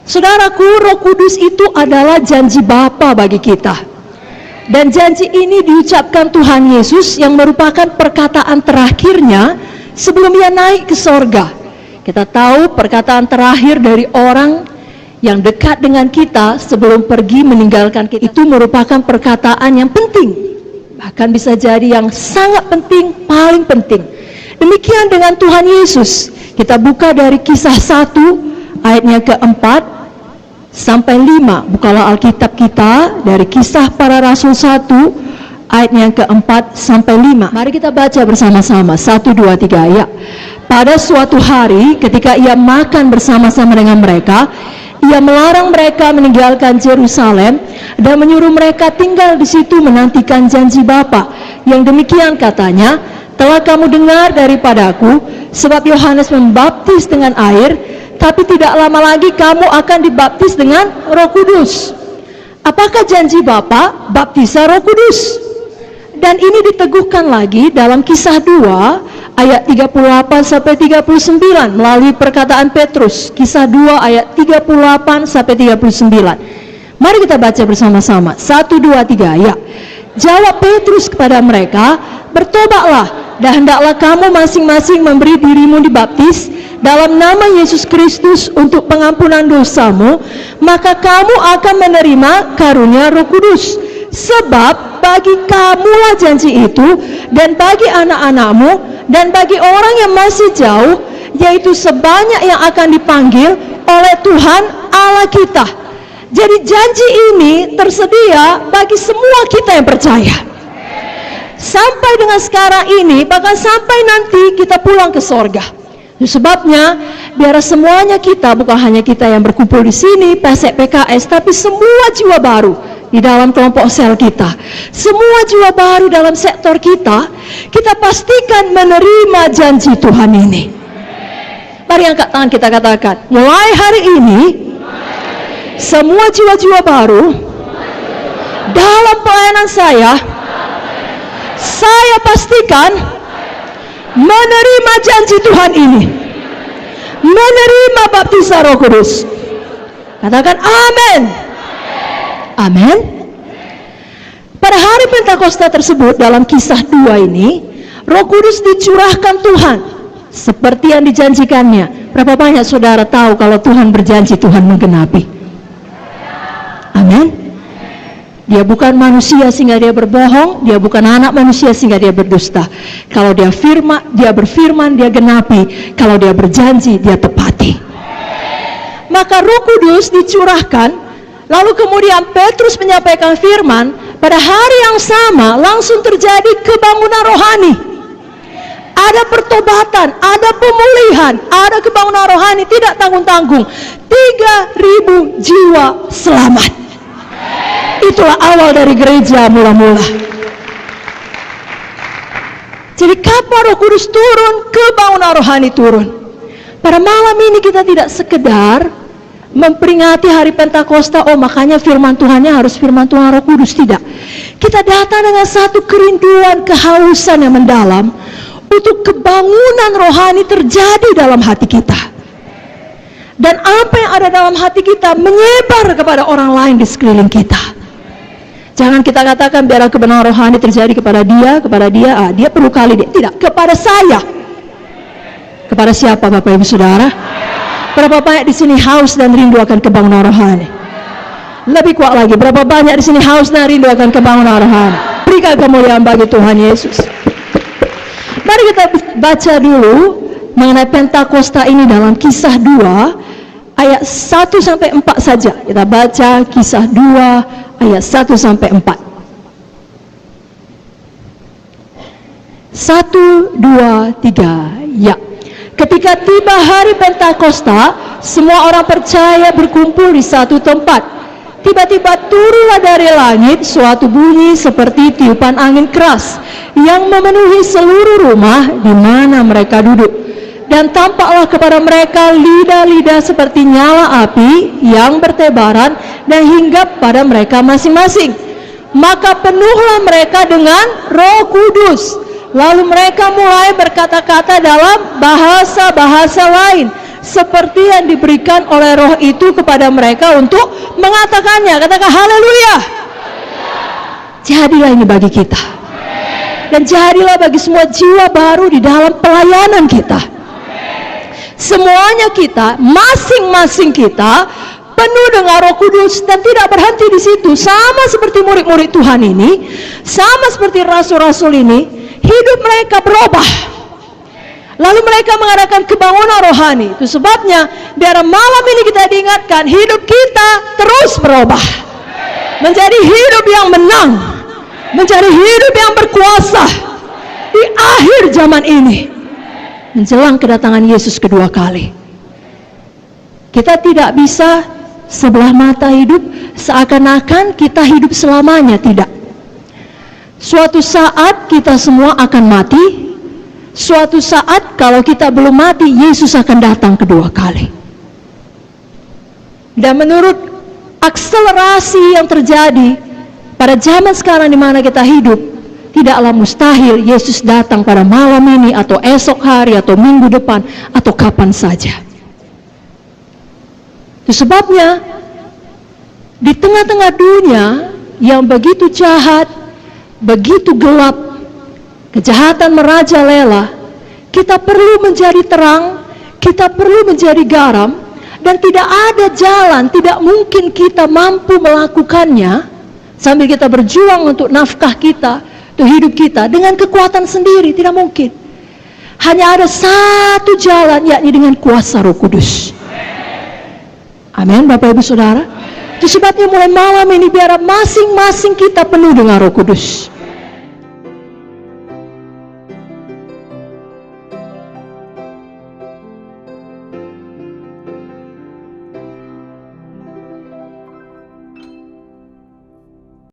Saudaraku, Roh Kudus itu adalah janji Bapa bagi kita. Dan janji ini diucapkan Tuhan Yesus yang merupakan perkataan terakhirnya sebelum Ia naik ke sorga. Kita tahu perkataan terakhir dari orang yang dekat dengan kita sebelum pergi meninggalkan kita itu merupakan perkataan yang penting, bahkan bisa jadi yang sangat penting, paling penting. Demikian dengan Tuhan Yesus. Kita buka dari Kisah 1 ayatnya ke-4 sampai 5. Bukalah Alkitab kita dari Kisah Para Rasul 1 ayatnya ke-4 sampai 5. Mari kita baca bersama-sama. 1, 2, 3 ya. Pada suatu hari ketika Ia makan bersama-sama dengan mereka, Ia melarang mereka meninggalkan Yerusalem dan menyuruh mereka tinggal di situ menantikan janji Bapa. Yang demikian katanya, telah kamu dengar daripadaku, sebab Yohanes membaptis dengan air, tapi tidak lama lagi kamu akan dibaptis dengan Roh Kudus. Apakah janji Bapa? Baptisan Roh Kudus. Dan ini diteguhkan lagi dalam Kisah 2 ayat 38 sampai 39 melalui perkataan Petrus. Kisah 2 ayat 38 sampai 39. Mari kita baca bersama-sama. 1, 2, 3 ya. Jawab Petrus kepada mereka, bertobatlah dan hendaklah kamu masing-masing memberi dirimu dibaptis dalam nama Yesus Kristus untuk pengampunan dosamu, maka kamu akan menerima karunia Roh Kudus. Sebab bagi kamulah janji itu, dan bagi anak-anakmu, dan bagi orang yang masih jauh, yaitu sebanyak yang akan dipanggil oleh Tuhan Allah kita. Jadi janji ini tersedia bagi semua kita yang percaya. Sampai dengan sekarang ini, bahkan sampai nanti kita pulang ke sorga. Sebabnya, biar semuanya kita, bukan hanya kita yang berkumpul di sini, PSEK PKS, tapi semua jiwa baru di dalam kelompok sel kita, semua jiwa baru dalam sektor kita, kita pastikan menerima janji Tuhan ini. Mari angkat tangan kita katakan, mulai hari ini, semua jiwa-jiwa baru dalam pelayanan saya pastikan menerima janji Tuhan ini, menerima baptisan Roh Kudus. Katakan amin. Amin. Pada hari Pentakosta tersebut dalam Kisah 2 ini, Roh Kudus dicurahkan Tuhan seperti yang dijanjikannya. Berapa banyak saudara tahu kalau Tuhan berjanji, Tuhan menggenapi? Amin. Dia bukan manusia sehingga dia berbohong, dia bukan anak manusia sehingga dia berdusta. Kalau dia berfirman, dia genapi. Kalau dia berjanji, dia tepati. Maka Roh Kudus dicurahkan. Lalu kemudian Petrus menyampaikan firman, pada hari yang sama langsung terjadi kebangunan rohani. Ada pertobatan, ada pemulihan, ada kebangunan rohani tidak tanggung-tanggung. 3.000 jiwa selamat. Itulah awal dari gereja mula-mula. Jadi kapan Roh Kudus turun, kebangunan rohani turun. Pada malam ini kita tidak sekedar memperingati hari Pentakosta, oh makanya firman Tuhannya harus firman Tuhan Roh Kudus, tidak. Kita datang dengan satu kerinduan, kehausan yang mendalam untuk kebangunan rohani terjadi dalam hati kita. Dan apa yang ada dalam hati kita menyebar kepada orang lain di sekeliling kita. Jangan kita katakan biar kebenaran rohani terjadi kepada dia, dia perlu kali dia. Tidak, kepada saya. Kepada siapa Bapak Ibu Saudara? Berapa banyak di sini haus dan rindu akan kebangunan rohani? Lebih kuat lagi, berapa banyak di sini haus dan rindu akan kebangunan rohani? Berikan kemuliaan bagi Tuhan Yesus. Mari kita baca dulu mengenai Pentakosta ini dalam Kisah 2 ayat 1 sampai 4 saja. Kita baca Kisah 2 ayat 1 sampai 4. 1, 2, 3, ya. Ketika tiba hari Pentakosta, semua orang percaya berkumpul di satu tempat. Tiba-tiba turunlah dari langit suatu bunyi seperti tiupan angin keras yang memenuhi seluruh rumah di mana mereka duduk. Dan tampaklah kepada mereka lidah-lidah seperti nyala api yang bertebaran dan hinggap pada mereka masing-masing. Maka penuhlah mereka dengan Roh Kudus. Lalu mereka mulai berkata-kata dalam bahasa-bahasa lain seperti yang diberikan oleh Roh itu kepada mereka untuk mengatakannya. Katakan haleluya. Jadilah ini bagi kita, dan jadilah bagi semua jiwa baru di dalam pelayanan kita. Semuanya kita, masing-masing kita penuh dengan Roh Kudus, dan tidak berhenti di situ. Sama seperti murid-murid Tuhan ini, sama seperti rasul-rasul ini, hidup mereka berubah. Lalu mereka mengadakan kebangunan rohani. Itu sebabnya biar malam ini kita diingatkan, hidup kita terus berubah menjadi hidup yang menang, menjadi hidup yang berkuasa di akhir zaman ini, menjelang kedatangan Yesus kedua kali. Kita tidak bisa sebelah mata hidup seakan-akan kita hidup selamanya. Tidak. Suatu saat kita semua akan mati. Suatu saat kalau kita belum mati, Yesus akan datang kedua kali. Dan menurut akselerasi yang terjadi pada zaman sekarang di mana kita hidup, tidaklah mustahil Yesus datang pada malam ini atau esok hari atau minggu depan atau kapan saja. Itu sebabnya di tengah-tengah dunia yang begitu jahat, begitu gelap, kejahatan merajalela, kita perlu menjadi terang, kita perlu menjadi garam, dan tidak ada jalan, tidak mungkin kita mampu melakukannya sambil kita berjuang untuk nafkah kita, untuk hidup kita dengan kekuatan sendiri. Tidak mungkin. Hanya ada satu jalan, yakni dengan kuasa Roh Kudus. Amin, Bapak Ibu Saudara. Itu sebabnya mulai malam ini biar masing-masing kita penuh dengan Roh Kudus.